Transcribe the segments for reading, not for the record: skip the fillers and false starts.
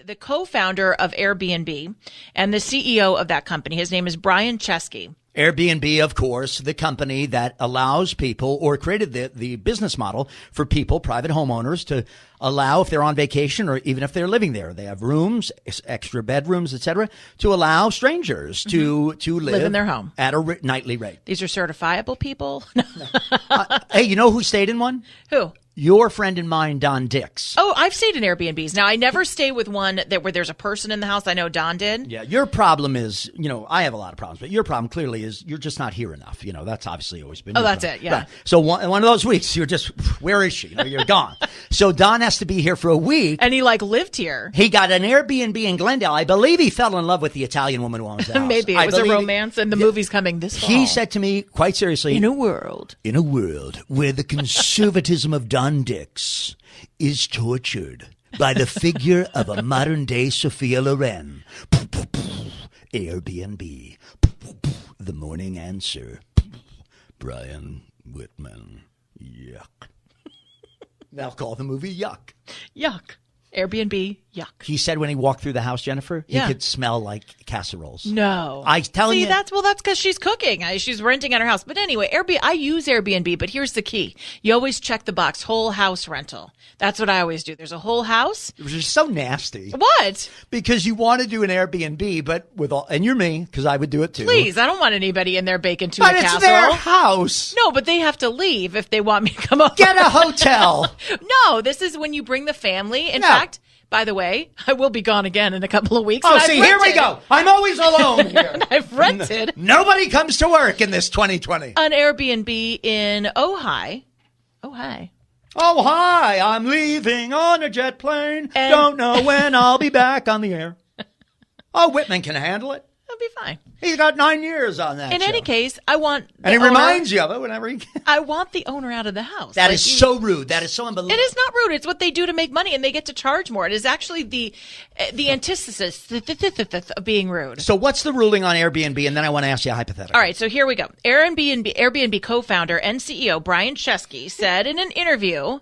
the co-founder of Airbnb and the CEO of that company. His name is Brian Chesky. Airbnb, of course, the company that allows people or created the business model for people, private homeowners, to allow if they're on vacation or even if they're living there. They have rooms, extra bedrooms, etc., to allow strangers to live in their home at a nightly rate. These are certifiable people? No. Hey, you know who stayed in one? Who? Your friend and mine, Don Dix. Oh, I've stayed in Airbnbs. Now, I never stay with one where there's a person in the house. I know Don did. Yeah, your problem is, I have a lot of problems, but your problem clearly is you're just not here enough. That's obviously always been. Oh, that's it. Yeah. Right. So one of those weeks, you're just, where is she? You're gone. So Don has to be here for a week. And he lived here. He got an Airbnb in Glendale. I believe he fell in love with the Italian woman who owns the house. Maybe it was a romance, and the movie's coming this fall. He said to me, quite seriously, In a world where the conservatism of Don Dix is tortured by the figure of a modern-day Sophia Loren. Airbnb. The morning answer. Brian Whitman. Yuck. They'll call the movie Yuck. Yuck. Airbnb, yuck. He said when he walked through the house, Jennifer, he Yeah. could smell like casseroles. No. I telling you. That's because she's cooking. She's renting at her house. But anyway, I use Airbnb, but here's the key. You always check the box, whole house rental. That's what I always do. There's a whole house. It was just so nasty. What? Because you want to do an Airbnb, but and you're me, because I would do it too. Please, I don't want anybody in there baking tuna But it's casserole. their house. No, but they have to leave if they want me to come over. Get a hotel. No, this is when you bring the family. In No. fact, by the way, I will be gone again in a couple of weeks. Oh, and see, I've here we rented. go. I'm always alone here. I've rented Nobody comes to work in this 2020. an Airbnb in Ojai. Ojai. Oh, hi, I'm leaving on a jet plane. And- Don't know when I'll be back on the air. Oh, Whitman can handle it. That'll be fine. He's got 9 years on that In show. any case, I want the And he owner, reminds you of it whenever he can. I want the owner out of the house. That is so rude. That is so It unbelievable. is not rude. It's what they do to make money, and they get to charge more. It is actually the antithesis of being rude. So what's the ruling on Airbnb? And then I want to ask you a hypothetical. All right, so here we go. Airbnb co-founder and CEO Brian Chesky said in an interview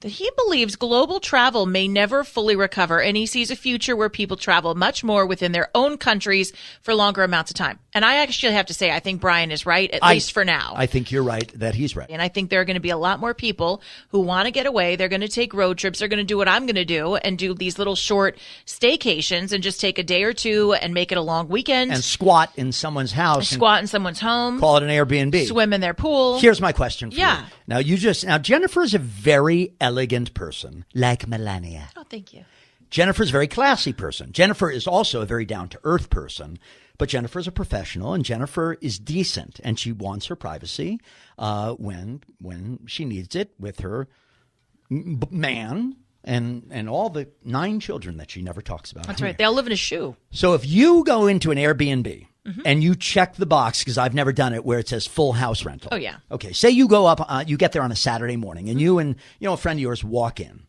that he believes global travel may never fully recover, and he sees a future where people travel much more within their own countries for longer amounts of time. And I actually have to say, I think Brian is right, at least for now. I think you're right that he's right. And I think there are going to be a lot more people who want to get away. They're going to take road trips. They're going to do what I'm going to do and do these little short staycations and just take a day or two and make it a long weekend. And squat in someone's house. Squat in someone's home. Call it an Airbnb. Swim in their pool. Here's my question for Yeah. you. Now Jennifer is a very elegant person, like Melania. Oh, thank you. Jennifer's a very classy person. Jennifer is also a very down-to-earth person. But Jennifer's a professional, and Jennifer is decent, and she wants her privacy when she needs it with her man and all the 9 children that she never talks about. That's right. They all live in a shoe. So if you go into an Airbnb and you check the box, because I've never done it, where it says full house rental. Oh, yeah. Okay. Say you go up, you get there on a Saturday morning, and you and a friend of yours walk in.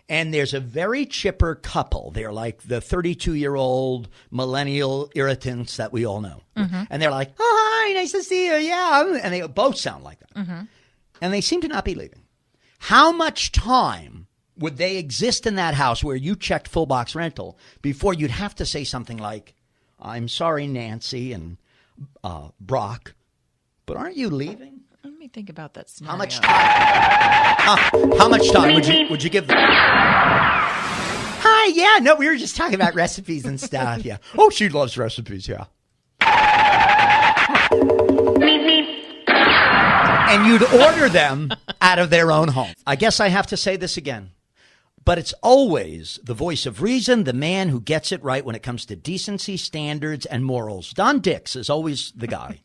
And there's a very chipper couple. They're like the 32-year-old millennial irritants that we all know. And they're like, oh, hi, nice to see you. Yeah. And they both sound like that. And they seem to not be leaving. How much time would they exist in that house where you checked full box rental before you'd have to say something like, I'm sorry, Nancy and Brock, but aren't you leaving? Let me think about that scenario. How much time? How much time would you give them? Hi, yeah, no, we were just talking about recipes and stuff. Yeah. Oh, she loves recipes. Yeah. And you'd order them out of their own home. I guess I have to say this again, but it's always the voice of reason, the man who gets it right when it comes to decency, standards, and morals. Don Dix is always the guy.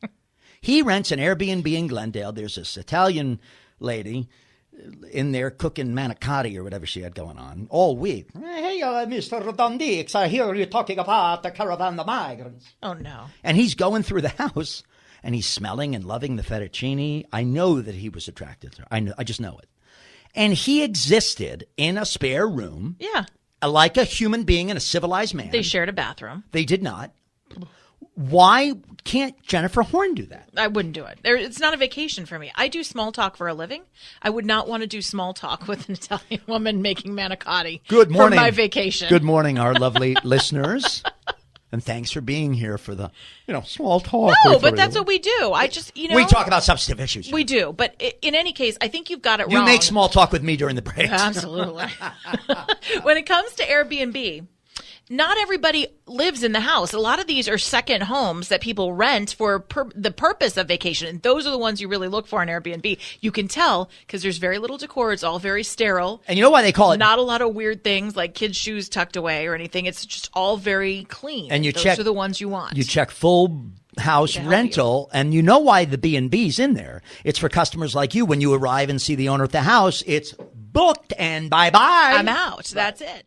He rents an Airbnb in Glendale. There's this Italian lady in there cooking manicotti or whatever she had going on all week. Hey, Mr. Don Dix, I hear you talking about the caravan of migrants. Oh, no. And he's going through the house, and he's smelling and loving the fettuccine. I know that he was attracted to her. I just know it. And he existed in a spare room. Yeah. Like a human being and a civilized man. They shared a bathroom. They did not. why can't Jennifer Horn do that? I wouldn't do it. It's not a vacation for me. I do small talk for a living. I would not want to do small talk with an Italian woman making manicotti. Good morning. For my vacation. Good morning, our lovely listeners. And thanks for being here for the, small talk. No, but that's what we do. We talk about substantive issues. We do. But in any case, I think you've got it wrong. You make small talk with me during the break. Absolutely. When it comes to Airbnb, not everybody lives in the house. A lot of these are second homes that people rent for the purpose of vacation. And those are the ones you really look for on Airbnb. You can tell because there's very little decor. It's all very sterile. And you know why they call it? Not a lot of weird things like kids' shoes tucked away or anything. It's just all very clean. And those are the ones you want. You check full house rental, and you know why the B&B's in there. It's for customers like you. When you arrive and see the owner at the house, it's booked and bye-bye. I'm out. That's it.